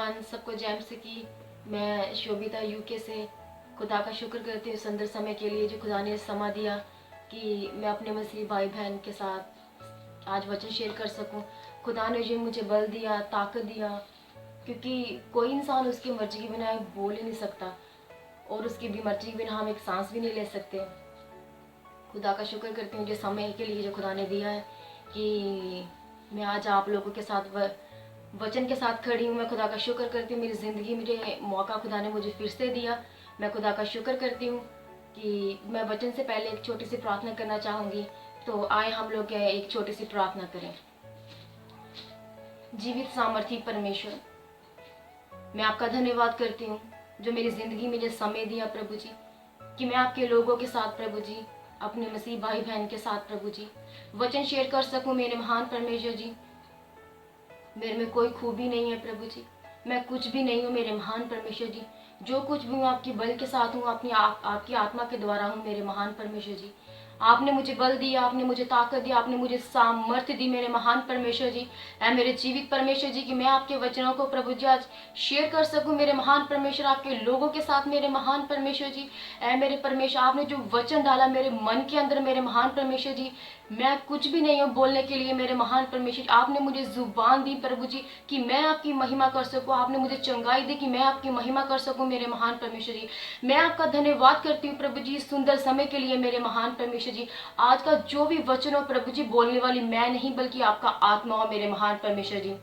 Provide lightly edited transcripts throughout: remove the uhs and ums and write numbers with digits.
Everyone, सबको jam से की। मैं शोभिता यूके से खुदा का शुक्र करती हूँ सुंदर समय के लिए जो खुदा ने समा दिया कि मैं अपने मसीह भाई बहन के साथ आज वचन शेयर कर सकूँ। खुदा ने जो मुझे बल दिया, ताकत दिया, क्योंकि कोई इंसान उसकी मर्जी के बिना बोल ही नहीं सकता और उसकी भी मर्जी के बिना हम एक सांस भी नहीं ले सकते। खुदा का शुक्र करती हूँ जो समय के लिए जो खुदा ने दिया है कि मैं आज आप लोगों के साथ वचन के साथ खड़ी हूँ। मैं खुदा का शुक्र करती हूँ मेरी ज़िंदगी में मौका खुदा ने मुझे फिर से दिया। मैं खुदा का शुक्र करती हूँ कि मैं वचन से पहले एक छोटी सी प्रार्थना करना चाहूँगी। तो आए हम लोग एक छोटी सी प्रार्थना करें। जीवित सामर्थी परमेश्वर, मैं आपका धन्यवाद करती हूँ जो मेरी ज़िंदगी में जो समय दिया प्रभु जी, कि मैं आपके लोगों के साथ प्रभु जी, अपने मसीह भाई बहन के साथ प्रभु जी वचन शेयर कर सकूँ। मेरे महान परमेश्वर जी, मेरे में कोई खूबी नहीं है प्रभु जी, मैं कुछ भी नहीं हूँ मेरे महान परमेश्वर जी। जो कुछ भी हूँ आपकी बल के साथ हूँ, अपनी आपकी आत्मा के द्वारा हूँ मेरे महान परमेश्वर जी। आपने मुझे बल दिया, आपने मुझे ताकत दिया, आपने मुझे सामर्थ्य दी मेरे महान परमेश्वर जी। ऐ मेरे जीवित परमेश्वर जी कि मैं आपके वचनों को प्रभु जी आज शेयर कर सकूं मेरे महान परमेश्वर, आपके लोगों के साथ मेरे महान परमेश्वर जी। ऐ मेरे परमेश्वर, आपने जो वचन डाला मेरे मन के अंदर मेरे महान परमेश्वर जी, मैं कुछ भी नहीं हूँ बोलने के लिए मेरे महान परमेश्वर। आपने मुझे जुबान दी प्रभु जी कि मैं आपकी महिमा कर सकूं। आपने मुझे चंगाई दी कि मैं आपकी महिमा कर सकूं मेरे महान परमेश्वर जी। मैं आपका धन्यवाद करती हूँ प्रभु जी सुंदर समय के लिए मेरे महान परमेश्वर जी। आज का जो भी वचन हो प्रभु जी, बोलने वाली मैं नहीं बल्कि आपका आत्मा हो मेरे महान परमेश्वर जी।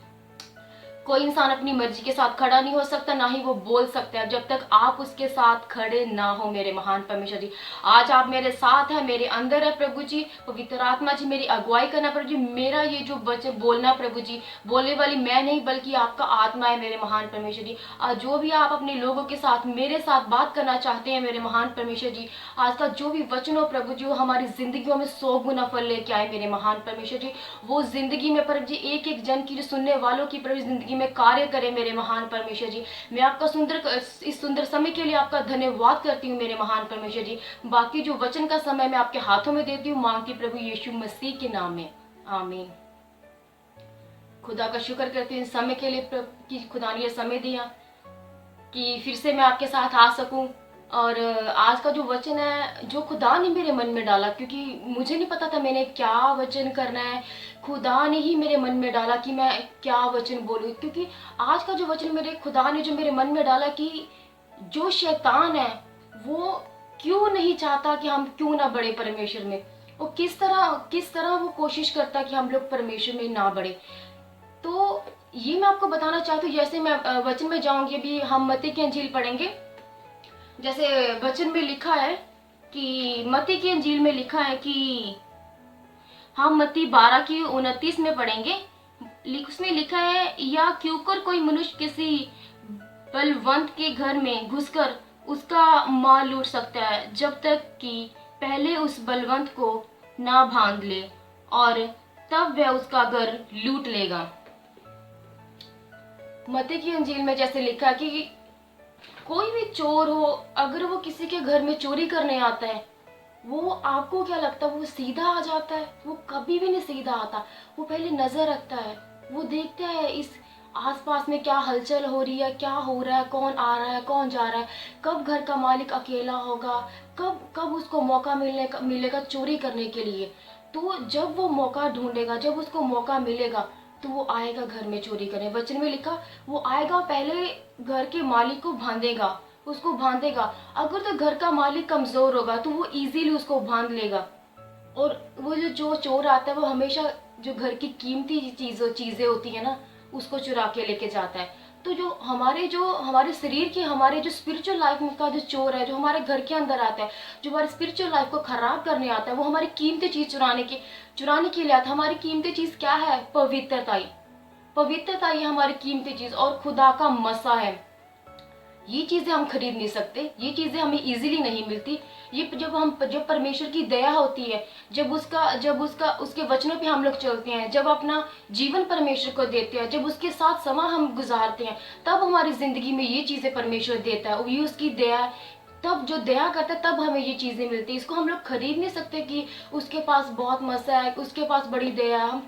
कोई इंसान अपनी मर्जी के साथ खड़ा नहीं हो सकता, ना ही वो बोल सकता है जब तक आप उसके साथ खड़े ना हो मेरे महान परमेश्वर जी। आज आप मेरे साथ हैं, मेरे अंदर है प्रभु जी। पवित्र आत्मा जी मेरी अगुवाई करना प्रभु जी। मेरा ये जो वचन बोलना प्रभु जी, बोलने वाली मैं नहीं बल्कि आपका आत्मा है मेरे महान परमेश्वर जी। आज जो भी आप अपने लोगों के साथ मेरे साथ बात करना चाहते हैं मेरे महान परमेश्वर जी, आज का जो भी वचन हो प्रभु जी वो हमारी जिंदगियों में 100 गुना फल लेके आए मेरे महान परमेश्वर जी। वो जिंदगी में प्रभु जी एक एक जन की जो सुनने वालों की प्रभु जिंदगी में कार्य करे मेरे महान परमेश्वर जी। मैं आपका इस सुंदर समय के लिए आपका धन्यवाद करती हूँ मेरे महान परमेश्वर जी। बाकी जो वचन का समय मैं आपके हाथों में देती हूँ, मांगती प्रभु यीशु मसीह के नाम में, आमीन। खुदा का शुक्र करती हूँ इस समय के लिए कि खुदा ने यह समय दिया कि फिर से मैं आपके साथ आ सकूं। और आज का जो वचन है जो खुदा ने मेरे मन में डाला, क्योंकि मुझे नहीं पता था मैंने क्या वचन करना है, खुदा ने ही मेरे मन में डाला कि मैं क्या वचन बोलूं। क्योंकि आज का जो वचन मेरे खुदा ने जो मेरे मन में डाला कि जो शैतान है वो क्यों नहीं चाहता कि हम क्यों ना बढ़े परमेश्वर में, वो किस तरह वो कोशिश करता कि हम लोग परमेश्वर में ना बढ़े। तो ये मैं आपको बताना चाहती हूँ। जैसे मैं वचन में जाऊंगी, अभी हम मत्ती की अंजील पढ़ेंगे। जैसे वचन में लिखा है कि मत्ती की अंजील में लिखा है कि हम मत्ती 12 की 29 में पढ़ेंगे। उसमें लिखा है, या क्योंकर कोई मनुष्य किसी बलवंत के घर में घुसकर उसका माल लूट सकता है जब तक कि पहले उस बलवंत को ना बांध ले, और तब वह उसका घर लूट लेगा। मत्ती की अंजील में जैसे लिखा कि कोई भी चोर हो, अगर वो किसी के घर में चोरी करने आता है, वो आपको क्या लगता है वो सीधा आ जाता है? वो कभी भी नहीं सीधा आता। वो पहले नजर रखता है, वो देखता है इस आसपास में क्या हलचल हो रही है, क्या हो रहा है, कौन आ रहा है, कौन जा रहा है, कब घर का मालिक अकेला होगा, कब कब उसको मौका मिलेगा चोरी करने के लिए। तो जब वो मौका ढूंढेगा, जब उसको मौका मिलेगा तो वो आएगा घर में चोरी करने। वचन में लिखा वो आएगा, पहले घर के मालिक को बांधेगा, उसको बांधेगा। अगर तो घर का मालिक कमजोर होगा तो वो इजीली उसको बांध लेगा। और वो जो चोर आता है वो हमेशा जो घर की कीमती चीजें होती है ना, उसको चुरा के लेके जाता है। तो जो हमारे शरीर की, हमारे जो स्पिरिचुअल लाइफ का जो चोर है, जो हमारे घर के अंदर आता है, जो हमारे स्पिरिचुअल लाइफ को खराब करने आता है, वो हमारी कीमती चीज चुराने के लिए आता है। हमारी कीमती चीज क्या है? पवित्रता ही हमारी कीमती चीज और खुदा का मसा है। ये चीजें हम खरीद नहीं सकते, ये चीजें हमें इजीली नहीं मिलती। ये जब परमेश्वर की दया होती है, जब उसके वचनों पे हम लोग चलते हैं, जब अपना जीवन परमेश्वर को देते हैं, जब उसके साथ समय हम गुजारते हैं, तब हमारी जिंदगी में ये चीजें परमेश्वर देता है। ये उसकी दया है। तब जो दया करता है तब हमें ये चीजें मिलती है। इसको हम लोग खरीद नहीं सकते कि उसके पास बहुत मसा है, उसके पास बड़ी दया है। हम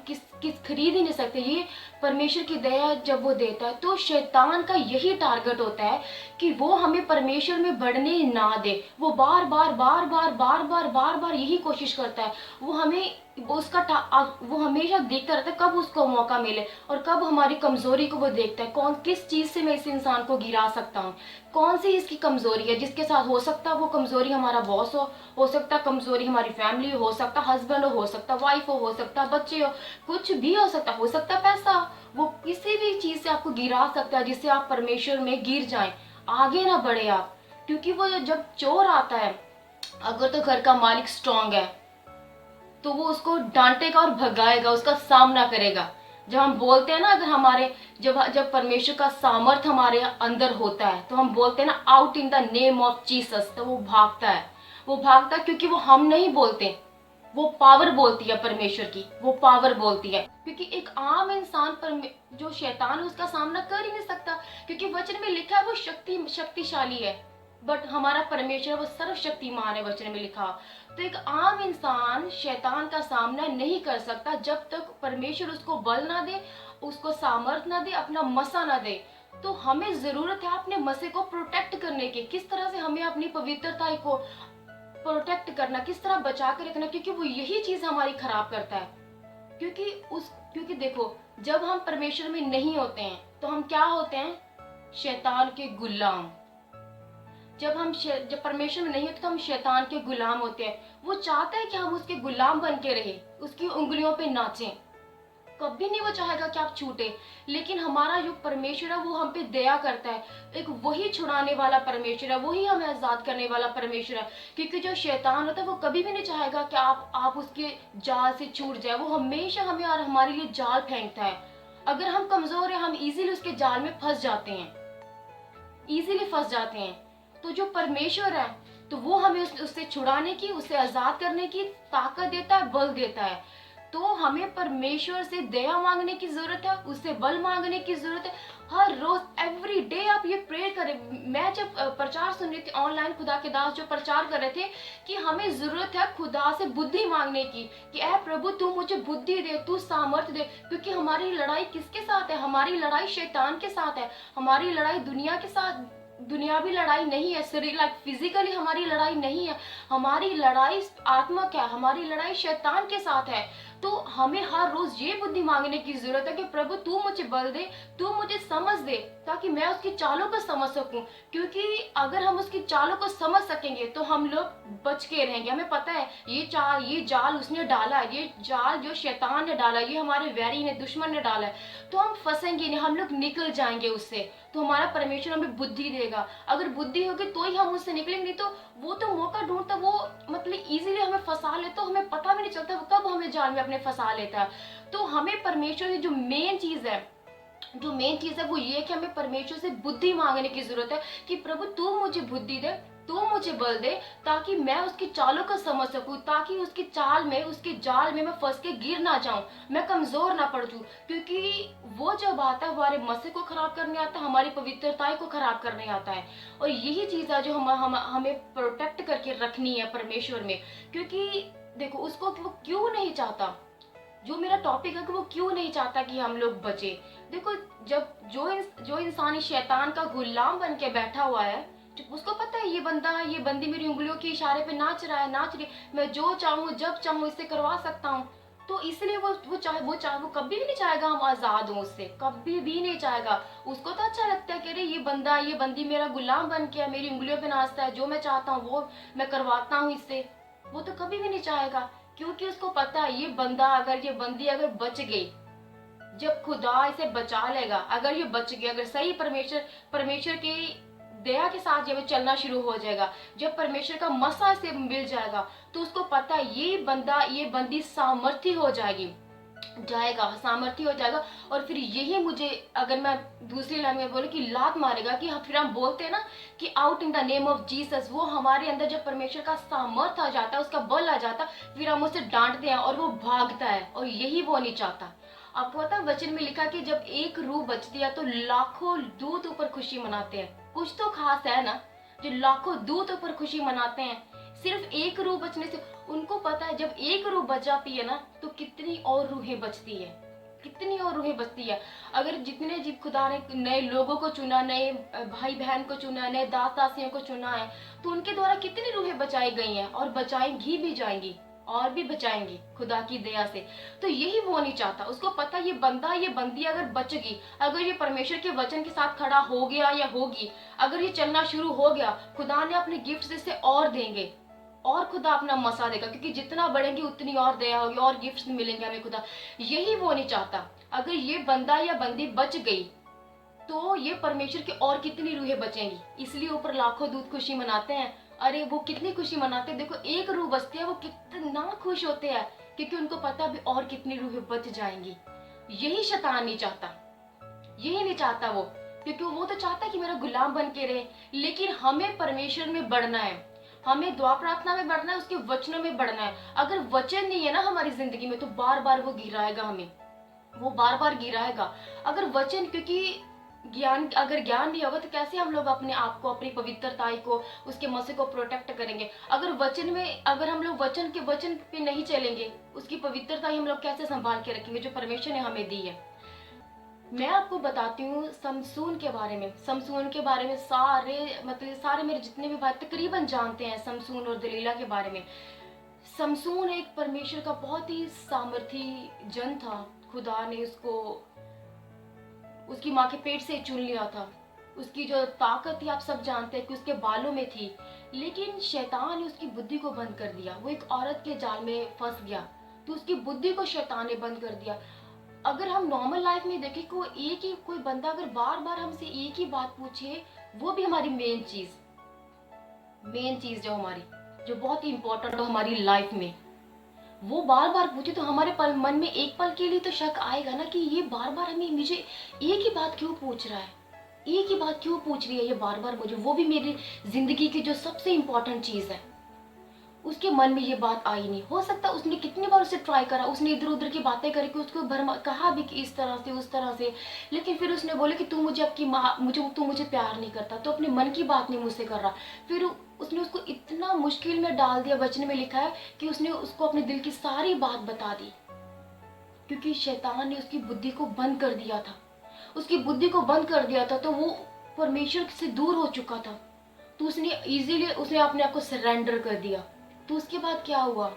खरीद ही नहीं सकते। ये परमेश्वर की दया जब वो देता है तो शैतान का यही टारगेट होता है कि वो हमें परमेश्वर में बढ़ने ना दे। वो बार बार बार बार बार बार बार बार यही कोशिश करता है। वो हमें वो हमेशा देखता रहता है कब उसको मौका मिले और कब हमारी कमजोरी को वो देखता है, कौन किस चीज से मैं इस इंसान को गिरा सकता हूँ, कौन सी इसकी कमजोरी है जिसके साथ हो सकता है वो कमजोरी हमारा बॉस हो सकता है कमजोरी हमारी फैमिली हो सकता हस्बैंड हो सकता वाइफ हो सकता बच्चे हो, कुछ भी हो सकता पैसा, वो किसी भी चीज से आपको गिरा सकता है जिससे आप परमेश्वर में गिर जाएं, आगे ना बढ़े आप। क्योंकि वो जब चोर आता है, अगर तो घर का मालिक स्ट्रांग है तो वो उसको डांटेगा और भगाएगा, उसका सामना करेगा। जब हम बोलते हैं ना, अगर हमारे जब जब परमेश्वर का सामर्थ हमारे अंदर होता है तो हम बोलते हैं ना, out in the name of Jesus, तो वो भागता है। वो भागता है क्योंकि वो हम नहीं बोलते, वो पावर बोलती है परमेश्वर की, वो पावर बोलती है। क्योंकि एक आम इंसान पर जो शैतान है उसका सामना कर ही नहीं सकता, क्योंकि वचन में लिखा है वो शक्तिशाली है, बट हमारा परमेश्वर वो सर्वशक्तिमान है, वचन में लिखा। तो एक आम इंसान शैतान का सामना नहीं कर सकता जब तक परमेश्वर उसको बल ना दे, उसको सामर्थ्य ना दे, अपना मसा ना दे। तो हमें जरूरत है अपने मसे को प्रोटेक्ट करने की, किस तरह से हमें अपनी पवित्रता को प्रोटेक्ट करना, किस तरह बचा कर रखना, क्योंकि वो यही चीज हमारी खराब करता है। क्योंकि देखो, जब हम परमेश्वर में नहीं होते हैं तो हम क्या होते हैं, शैतान के गुलाम। जब परमेश्वर में नहीं होते तो हम शैतान के गुलाम होते हैं। वो चाहता है कि हम उसके गुलाम बन के रहे, उसकी उंगलियों पे नाचें। कभी नहीं वो चाहेगा कि आप छूटे। लेकिन हमारा जो परमेश्वर है वो हम पे दया करता है, एक वही छुड़ाने वाला परमेश्वर है, वही हमें आजाद करने वाला परमेश्वर है। क्योंकि जो शैतान होता है वो कभी भी नहीं चाहेगा कि आप उसके जाल से छूट जाए। वो हमेशा हमें और हमारे लिए जाल फेंकता है। अगर हम कमजोर है, हम इजीली उसके जाल में फंस जाते हैं, इजीली फंस जाते हैं। तो जो परमेश्वर है तो वो हमें उससे छुड़ाने की, उससे आजाद करने की ताकत देता है, बल देता है। तो हमें परमेश्वर से दया मांगने की जरूरत है, उससे बल मांगने की जरूरत है। हर रोज एवरी डे आप ये प्रे करें। मैं जब प्रचार सुन रही थी ऑनलाइन, खुदा के दास जो प्रचार कर रहे थे कि हमें जरूरत है खुदा से बुद्धि मांगने की, कि ऐ प्रभु तू मुझे बुद्धि दे, तू सामर्थ्य दे। क्योंकि हमारी लड़ाई किसके साथ है, हमारी लड़ाई शैतान के साथ है, हमारी लड़ाई दुनिया के साथ, दुनियावी लड़ाई नहीं है, शरीर लाइक फिजिकली हमारी लड़ाई नहीं है, हमारी लड़ाई आत्मक है, हमारी लड़ाई शैतान के साथ है। तो हमें हर रोज ये बुद्धि मांगने की जरूरत है कि प्रभु तू मुझे बल दे, तू मुझे समझ दे, ताकि मैं उसकी चालों को समझ सकूं। क्योंकि अगर हम उसकी चालों को समझ सकेंगे तो हम लोग बच के रहेंगे। हमें पता है ये जाल उसने डाला है, ये जाल जो शैतान ने डाला, ये हमारे वैरी ने, दुश्मन ने डाला है, तो हम फंसेंगे नहीं, हम लोग निकल जाएंगे उससे। तो हमारा परमेश्वर हमें बुद्धि देगा। अगर बुद्धि होगी तो ही हम उससे निकलेंगे। तो वो तो मौका ढूंढता, वो मतलब इजीली हमें फंसा लेता, हमें पता भी नहीं चलता वो कब हमें जाल में अपने फंसा लेता है। तो हमें परमेश्वर की जो मेन चीज है वो ये है कि हमें परमेश्वर से बुद्धि मांगने की जरूरत है कि प्रभु तू मुझे बुद्धि दे, तू मुझे बल दे, ताकि मैं उसकी चालों को समझ सकूं, ताकि उसकी चाल में, उसके जाल में मैं फंस के गिर ना जाऊं, मैं कमजोर ना पड़ जाऊं। क्योंकि वो जब आता है हमारे मसे को खराब करने आता है, हमारी पवित्रता को खराब करने आता है। और यही चीज है जो हमें प्रोटेक्ट करके रखनी है परमेश्वर में। क्योंकि देखो, उसको वो क्यों नहीं चाहता, जो मेरा टॉपिक है कि वो क्यों नहीं चाहता कि हम लोग बचे। देखो, जब जो इंसान इस शैतान का गुलाम बन के बैठा हुआ है, उसको पता है ये बंदी मेरी उंगलियों के इशारे पे नाच रही, मैं जो चाहूँ जब चाहूँ इससे करवा सकता हूँ। तो इसलिए वो कभी भी नहीं चाहेगा हम आजाद हों उससे, कभी भी नहीं चाहेगा। उसको तो अच्छा लगता है कि अरे ये बंदी मेरा गुलाम बन के है, मेरी उंगलियों पे नाचता है, जो मैं चाहता हूँ वो मैं करवाता हूँ इससे। वो तो कभी भी नहीं चाहेगा, क्योंकि उसको पता है ये बंदी अगर बच गई, जब खुदा इसे बचा लेगा, अगर ये बच गया, अगर सही परमेश्वर की दया के साथ जब चलना शुरू हो जाएगा, जब परमेश्वर का मसा से मिल जाएगा, तो उसको पता है ये बंदी सामर्थ्य हो जाएगी, और फिर यही मुझे, अगर मैं दूसरी लाइन में बोले कि लात मारेगा, कि फिर हम बोलते हैं ना कि out in the name of Jesus, वो हमारे अंदर जब परमेश्वर का सामर्थ आ जाता है, उसका बल आ जाता है, फिर हम उसे डांटते हैं और वो भागता है। और यही वो नहीं चाहता। आपको पता है वचन में लिखा कि जब एक रूह बचती है तो लाखों दूत ऊपर खुशी मनाते हैं। कुछ तो खास है ना, जो लाखों दूत ऊपर खुशी मनाते हैं सिर्फ एक रूह बचने से। उनको पता है जब एक रूह बच जाती है ना तो कितनी और रूहें बचती है। कितनी और रूहें बचती है। अगर जितने जीव खुदा ने नए लोगों को चुना, नए भाई बहन को चुना, नए दास दासियों को चुना है, तो उनके द्वारा कितनी रूहें बचाई गई हैं और बचाएंगी भी जाएंगी और भी बचाएंगी खुदा की दया से। तो यही वो नहीं चाहता। उसको पता ये बंदा, ये बंदी अगर बचेगी, अगर ये परमेश्वर के वचन के साथ खड़ा हो गया या होगी, अगर ये चलना शुरू हो गया, खुदा ने अपने गिफ्ट इसे और देंगे और खुदा अपना मसा देगा, क्योंकि जितना बढ़ेंगे उतनी और दया होगी और गिफ्ट्स मिलेंगे हमें खुदा। यही वो नहीं चाहता। अगर ये बंदा या बंदी बच गई तो ये परमेश्वर की और कितनी रूहें बचेंगी। इसलिए ऊपर लाखों दूत खुशी मनाते हैं। अरे वो कितनी खुशी मनाते हैं, देखो एक रूह बचती है, वो कितना खुश होते हैं, क्योंकि उनको पता भी और कितनी रूहें बच जाएंगी। यही शैतान नहीं चाहता, यही नहीं चाहता वो, क्योंकि वो तो चाहता है कि मेरा गुलाम बन के रहे। लेकिन हमें परमेश्वर में बढ़ना है, हमें दुआ प्रार्थना में बढ़ना है, उसके वचनों में बढ़ना है। अगर वचन नहीं है ना हमारी जिंदगी में, तो बार बार वो गिराएगा हमें, वो बार बार गिराएगा। अगर वचन, क्योंकि अगर ज्ञान नहीं होगा तो कैसे हम लोग अपने आप को, अपनी पवित्रताई को, उसके मसीह को प्रोटेक्ट करेंगे। अगर वचन में, अगर हम लोग वचन पे नहीं चलेंगे, उसकी पवित्रता हम लोग कैसे संभाल के रखेंगे जो परमेश्वर ने हमें दी है। मैं आपको बताती हूँ समसून के बारे में। समसून के बारे में सारे मेरे जितने भी भाई तकरीबन जानते हैं समसून और दलीला के बारे में। समसून एक परमेश्वर का बहुत ही सामर्थी जन था। खुदा ने उसको उसकी माँ के पेट से चुन लिया था। उसकी जो ताकत थी आप सब जानते हैं कि उसके बालों में थी, लेकिन शैतान ने उसकी बुद्धि को बंद कर दिया। वो एक औरत के जाल में फंस गया, तो उसकी बुद्धि को शैतान ने बंद कर दिया। अगर हम नॉर्मल लाइफ में देखें, कोई बंदा अगर बार बार हमसे एक ही बात पूछे, वो भी हमारी मेन चीज जो हमारी, जो बहुत ही इंपॉर्टेंट हो हमारी लाइफ में, वो बार बार पूछे, तो हमारे मन में एक पल के लिए तो शक आएगा ना कि ये बार बार हमें मुझे एक ही बात क्यों पूछ रहा है, एक ही बात क्यों पूछ रही है ये बार बार मुझे, वो भी मेरी जिंदगी की जो सबसे इंपॉर्टेंट चीज है। उसके मन में ये बात आई नहीं। हो सकता उसने कितनी बार उसे ट्राई करा, उसने इधर उधर की बातें करी कि उसको कहा भी कि इस तरह से उस तरह से, लेकिन फिर उसने बोले कि तू मुझे प्यार नहीं करता, तो अपने मन की बात नहीं मुझसे कर रहा। फिर उसने उसको इतना मुश्किल में डाल दिया। वचन में लिखा है कि उसने उसको अपने दिल की सारी बात बता दी, क्योंकि शैतान ने उसकी बुद्धि को बंद कर दिया था। उसकी बुद्धि को बंद कर दिया था तो वो परमेश्वर से दूर हो चुका था। तो उसने अपने आप को सरेंडर कर दिया। तो उसके बाद क्या हुआ,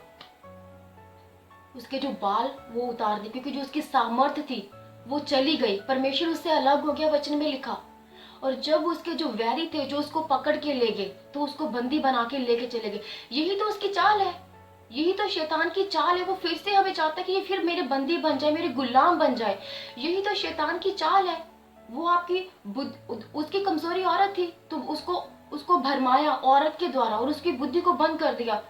उसके जो बाल वो उतार दिए, क्योंकि जो उसकी सामर्थ्य थी वो चली गई। परमेश्वर उससे अलग हो गया, वचन में लिखा। और जब उसके जो वैरी थे, जो उसको पकड़ के ले गए, तो उसको बंदी बना के लेके चले गए। यही तो उसकी चाल है, यही तो शैतान की चाल है। वो फिर से हमें चाहता है कि ये फिर मेरे बंदी बन जाए, मेरे गुलाम बन जाए। यही तो शैतान की चाल है। वो उसकी कमजोरी औरत थी, तो उसको भरमाया औरत के द्वारा और उसकी बुद्धि को बंद कर दिया।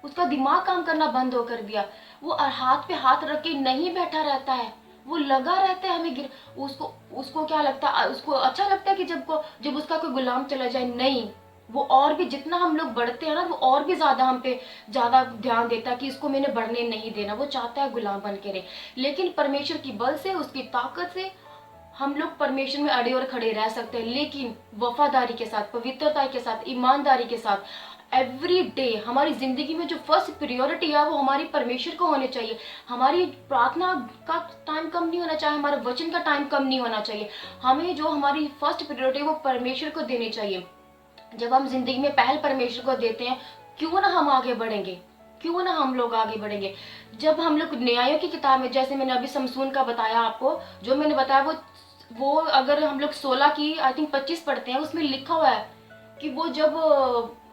उसका दिमाग काम करना बंद होकर दिया। वो हाथ पे हाथ रख के नहीं बैठा रहता है, वो लगा रहता है हमें उसको क्या लगता है, उसको अच्छा लगता है कि जब उसका कोई गुलाम चला जाए। नहीं, वो और भी जितना हम लोग बढ़ते हैं ना, वो और भी ज्यादा हम पे ज्यादा ध्यान देता है कि इसको मैंने बढ़ने नहीं देना। वो चाहता है गुलाम बन के रहे। लेकिन परमेश्वर की बल से, उसकी ताकत से हम लोग परमेश्वर में अड़े और खड़े रह सकते हैं, लेकिन वफादारी के साथ, पवित्रता के साथ, ईमानदारी के साथ। एवरी डे हमारी जिंदगी में जो फर्स्ट प्रियोरिटी है वो हमारी परमेश्वर को होनी चाहिए। हमारी प्रार्थना का टाइम कम नहीं होना चाहिए, हमारे वचन का टाइम कम नहीं होना चाहिए। हमें जो हमारी फर्स्ट प्रियोरिटी है वो परमेश्वर को देनी चाहिए। जब हम जिंदगी में पहल परमेश्वर को देते हैं, क्यों ना हम आगे बढ़ेंगे, क्यों ना हम लोग आगे बढ़ेंगे। जब हम लोग न्यायों की किताब में, जैसे मैंने अभी समसून का बताया आपको, जो मैंने बताया वो अगर हम लोग 16 की आई थिंक 25 पढ़ते हैं, उसमें लिखा हुआ है कि वो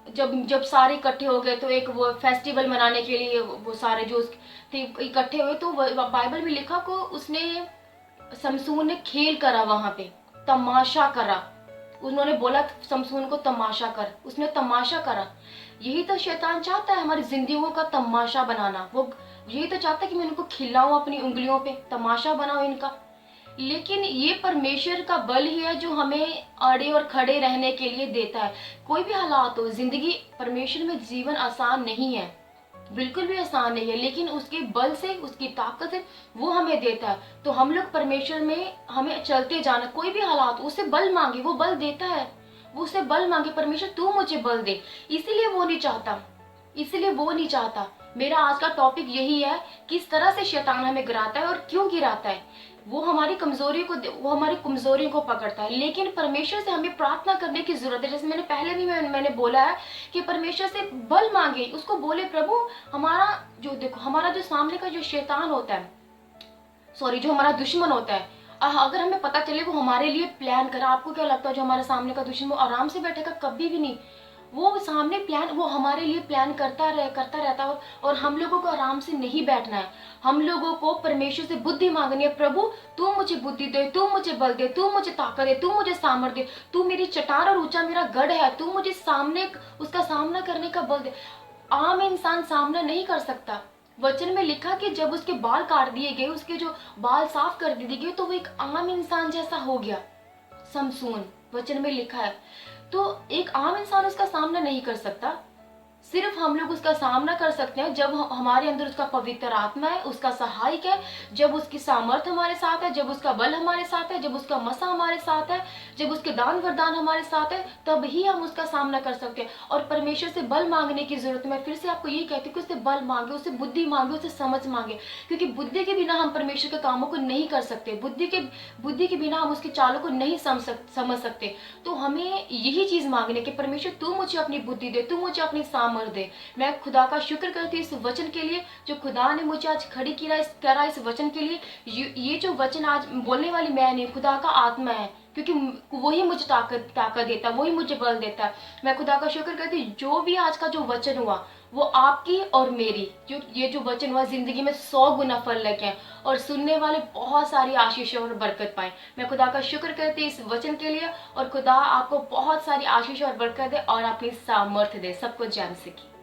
जब सारे इकट्ठे हो गए, तो एक वो फेस्टिवल मनाने के लिए वो सारे जो थे इकट्ठे हुए, तो बाइबल में लिखा को उसने समसून ने खेल करा, वहां पे तमाशा करा। उन्होंने बोला समसून को तमाशा कर, उसने तमाशा करा। यही तो शैतान चाहता है, हमारी जिंदगियों का तमाशा बनाना। वो यही तो चाहता है कि मैं इनको खिलाऊं अपनी उंगलियों पे, तमाशा बनाऊं इनका। लेकिन ये परमेश्वर का बल ही है जो हमें अड़े और खड़े रहने के लिए देता है। कोई भी हालात हो जिंदगी, परमेश्वर में जीवन आसान नहीं है, बिल्कुल भी आसान नहीं है, लेकिन उसके बल से, उसकी ताकत से वो हमें देता है। तो हम लोग परमेश्वर में हमें चलते जाना। कोई भी हालात, उससे बल मांगे, वो बल देता है। वो उससे बल मांगे, परमेश्वर तू मुझे बल दे। इसीलिए वो नहीं चाहता। मेरा आज का टॉपिक यही है, किस तरह से शैतान हमें गिराता है और क्यों गिराता है। वो हमारी कमजोरियों को पकड़ता है। लेकिन परमेश्वर से हमें प्रार्थना करने की जरूरत है। जैसे मैंने पहले भी मैंने बोला है कि परमेश्वर से बल मांगे, उसको बोले प्रभु हमारा हमारा जो सामने का जो शैतान होता है, जो हमारा दुश्मन होता है, अगर हमें पता चले वो हमारे लिए प्लान करा। आपको क्या लगता है जो हमारे सामने का दुश्मन वो आराम से बैठेगा? कभी भी नहीं। वो सामने प्लान, वो हमारे लिए प्लान करता रहता है। और हम लोगों को आराम से नहीं बैठना है। हम लोगों को परमेश्वर से बुद्धि मांगनी है। प्रभु तू मुझे बुद्धि दे, तू मुझे बल दे, तू मुझे ताकत दे, तू मुझे सामर्थ्य दे, तू मेरी चट्टान और ऊंचा मेरा गढ़ है, तू मुझे उसका सामना करने का बल दे। आम इंसान सामना नहीं कर सकता। वचन में लिखा कि जब उसके बाल काट दिए गए, उसके जो बाल साफ कर दिए गए, तो वो एक आम इंसान जैसा हो गया, समसून, वचन में लिखा है। तो एक आम इंसान उसका सामना नहीं कर सकता। सिर्फ हम लोग उसका सामना कर सकते हैं जब हमारे अंदर उसका पवित्र आत्मा है, उसका सहायक है, जब उसकी सामर्थ्य हमारे साथ है, जब उसका बल हमारे साथ है, जब उसका मसा हमारे साथ है, जब उसके दान वरदान हमारे साथ है, तब ही हम उसका सामना कर सकते हैं। और परमेश्वर से बल मांगने की जरूरत है। मैं फिर से आपको ये कहती हूँ कि उससे बल मांगे, उससे बुद्धि मांगे, उससे समझ मांगे, क्योंकि बुद्धि के बिना हम परमेश्वर के कामों को नहीं कर सकते। बुद्धि के बिना हम उसके चालों को नहीं समझ सकते। तो हमें यही चीज मांगने की, परमेश्वर तू मुझे अपनी बुद्धि दे, तू मुझे अपनी सामर्थ्य दे। मैं खुदा का शुक्र करती हूँ इस वचन के लिए जो खुदा ने मुझे आज खड़ी करा इस वचन के लिए। ये जो वचन आज बोलने वाली मैं नहीं, खुदा का आत्मा है, क्योंकि वही मुझे ताकत देता है, वही मुझे बल देता है। मैं खुदा का शुक्र करती हूँ जो भी आज का जो वचन हुआ वो आपकी और मेरी, ये जो वचन हुआ जिंदगी में 100 गुना फल लेके आए और सुनने वाले बहुत सारी आशीष और बरकत पाए। मैं खुदा का शुक्र करती हूँ इस वचन के लिए, और खुदा आपको बहुत सारी आशीष और बरकत दे और अपनी सामर्थ्य दे। सबको जान सके।